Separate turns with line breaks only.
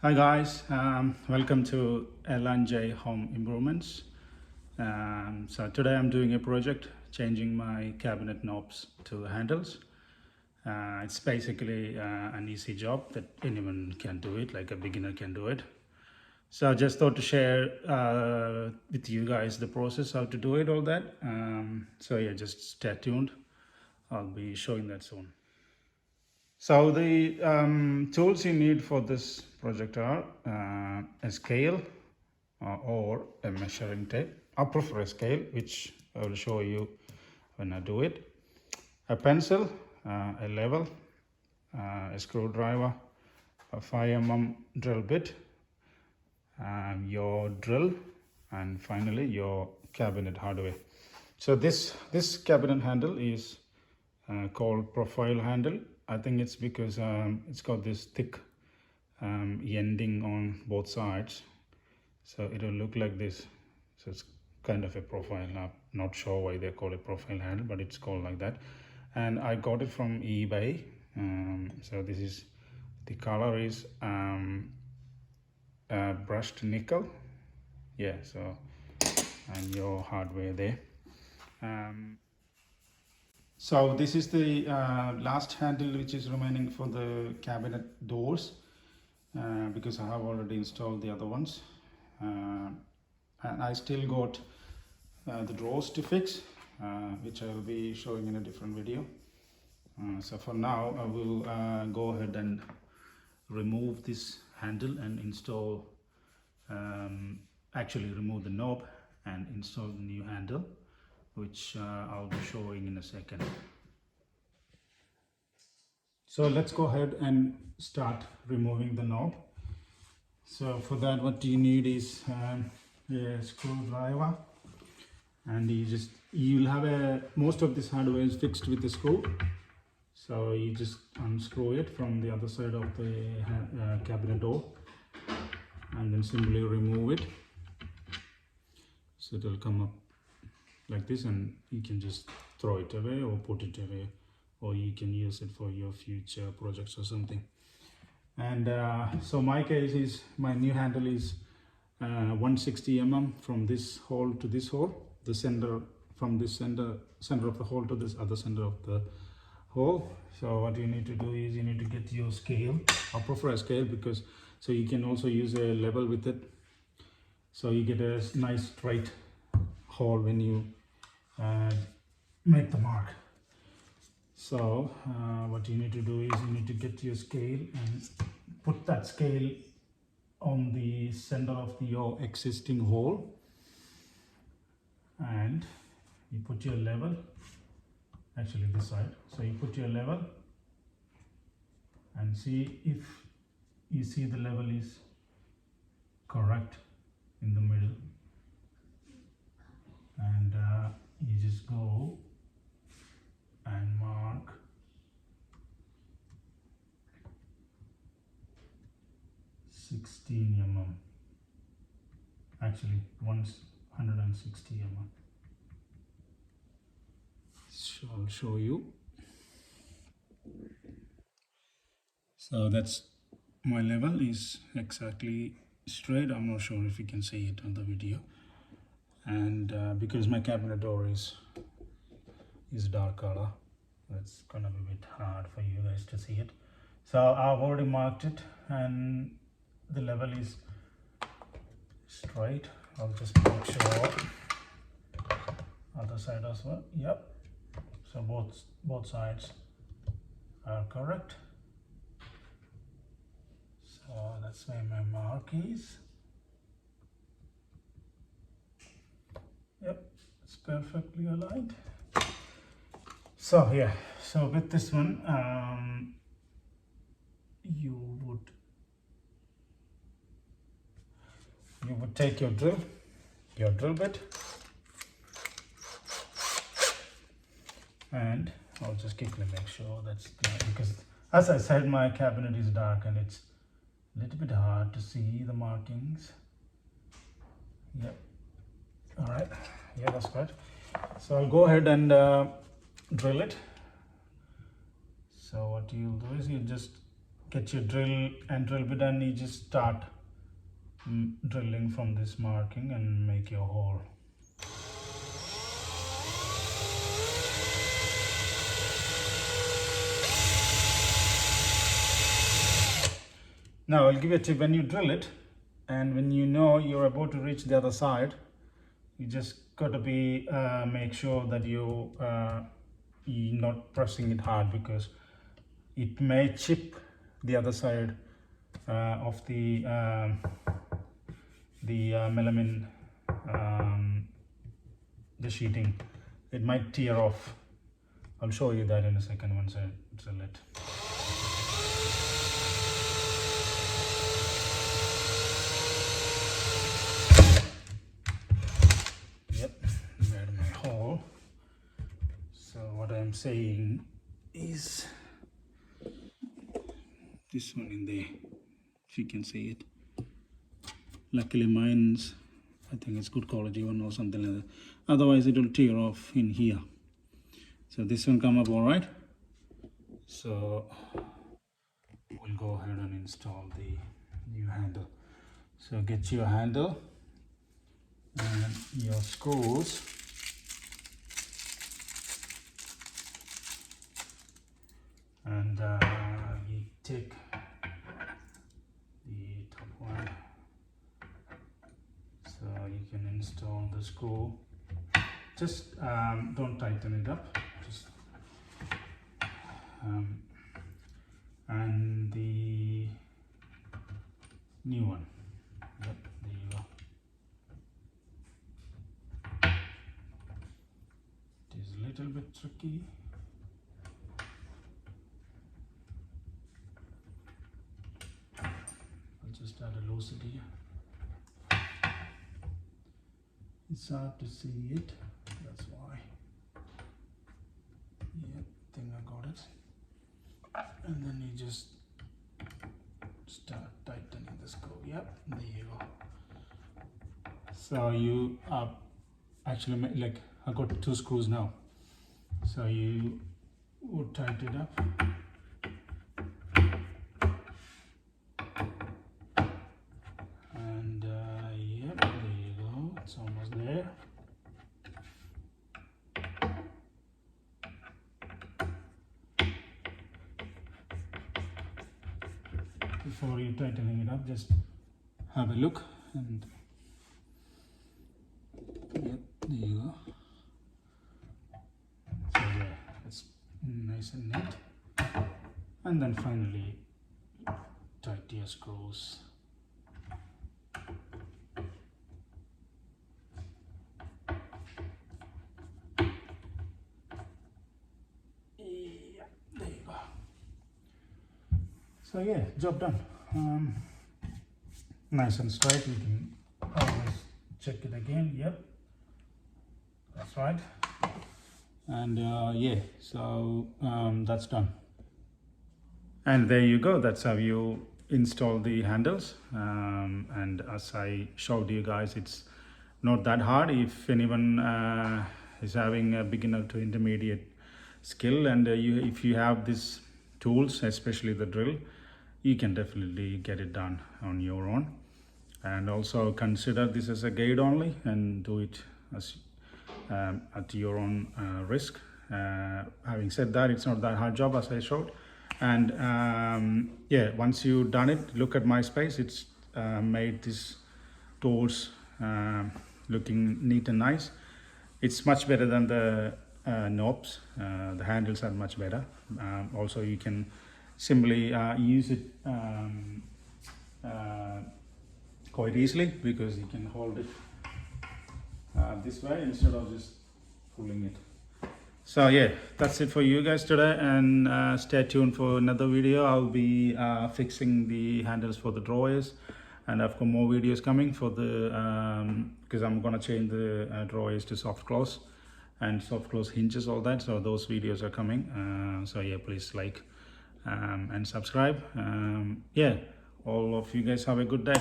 Hi guys, welcome to L&J Home Improvements. So today I'm doing a project changing my cabinet knobs to handles. It's basically an easy job that anyone can do it, like a beginner can do it. So I just thought to share with you guys the process, how to do it, all that. So yeah, just stay tuned. I'll be showing that soon. So the tools you need for this project are a scale or a measuring tape. I prefer a scale, which I will show you when I do it. A pencil, a level, a screwdriver, a 5 mm drill bit, your drill, and finally your cabinet hardware. So this cabinet handle is called profile handle. I think it's because it's got this thick ending on both sides, so it will look like this. So it's kind of a profile. I'm not sure why they call it profile handle, but it's called like that. And I got it from eBay. So this is the color is brushed nickel. Yeah. So and your hardware there. So this is the last handle which is remaining for the cabinet doors, because I have already installed the other ones, and I still got the drawers to fix, which I will be showing in a different video. So for now I will go ahead and remove this handle and install, actually remove the knob and install the new handle, which I'll be showing in a second. So let's go ahead and start removing the knob. So for that, what you need is a screwdriver, and you'll have most of this hardware is fixed with the screw. So you just unscrew it from the other side of the cabinet door, and then simply remove it. So it will come up like this, and you can just throw it away or put it away, or you can use it for your future projects or something. And so my case is, my new handle is 160 mm from this hole to this hole, the center, from this center of the hole to this other center of the hole. So what you need to do is you need to get your scale. I prefer a scale because so you can also use a level with it, so you get a nice straight hole when you make the mark. So what you need to do is you need to get your scale and put that scale on the center of your existing hole, and you put your level, actually this side, so you put your level and see if you see the level is correct in the middle, and you just go and mark 16 mm, actually 160 mm. So I'll show you. So that's my level is exactly straight. I'm not sure if you can see it on the video, and because my cabinet door is dark color, it's gonna be a bit hard for you guys to see it. So I've already marked it, and the level is straight. I'll just make sure other side as well. Yep. So both sides are correct. So that's where my mark is. Yep, it's perfectly aligned. So yeah, so with this one, you would take your drill bit, and I'll just quickly make sure that's clear, because as I said, my cabinet is dark and it's a little bit hard to see the markings. Yep. All right. Yeah, that's good. So I'll go ahead and drill it. So what you'll do is you just get your drill and drill bit, and you just start drilling from this marking and make your hole. Now I'll give you a tip. When you drill it and when you know you're about to reach the other side, you just got to be make sure that you're not pressing it hard, because it may chip the other side of the melamine, the sheeting. It might tear off. I'll show you that in a second once I drill it. Yep, made my hole. So what I'm saying is this one in there, if you can see it. Luckily mine's, I think it's good quality one or something like that. Otherwise it will tear off in here. So this one come up all right. So we'll go ahead and install the new handle. So get your handle and your screws. And you take the top one, so you can install the screw. Just don't tighten it up, just and the new one. Yep, there you go. It is a little bit tricky. Just add a loose it here. It's hard to see it, that's why. Yeah, I think I got it. And then you just start tightening the screw. Yep, there you go. So you actually like, I got 2 screws now. So you would tighten it up. It's almost there. Before you tightening it up, just have a look, and yep, there you go. So yeah, it's nice and neat. And then finally tighten your screws. So yeah, job done. Nice and straight. You can always check it again. Yep, that's right. And yeah, so that's done. And there you go. That's how you install the handles. And as I showed you guys, it's not that hard. If anyone is having a beginner to intermediate skill, and if you have these tools, especially the drill, you can definitely get it done on your own. And also consider this as a guide only, and do it as at your own risk. Having said that, it's not that hard job as I showed. And yeah, once you've done it, look at my space. It's made these tools looking neat and nice. It's much better than the knobs. The handles are much better. Also, you can simply use it quite easily, because you can hold it this way instead of just pulling it. So yeah, that's it for you guys today, and stay tuned for another video. I'll be fixing the handles for the drawers, and I've got more videos coming for the because I'm gonna change the drawers to soft close and soft close hinges, all that. So those videos are coming. So yeah, please like and subscribe. Yeah, all of you guys have a good day.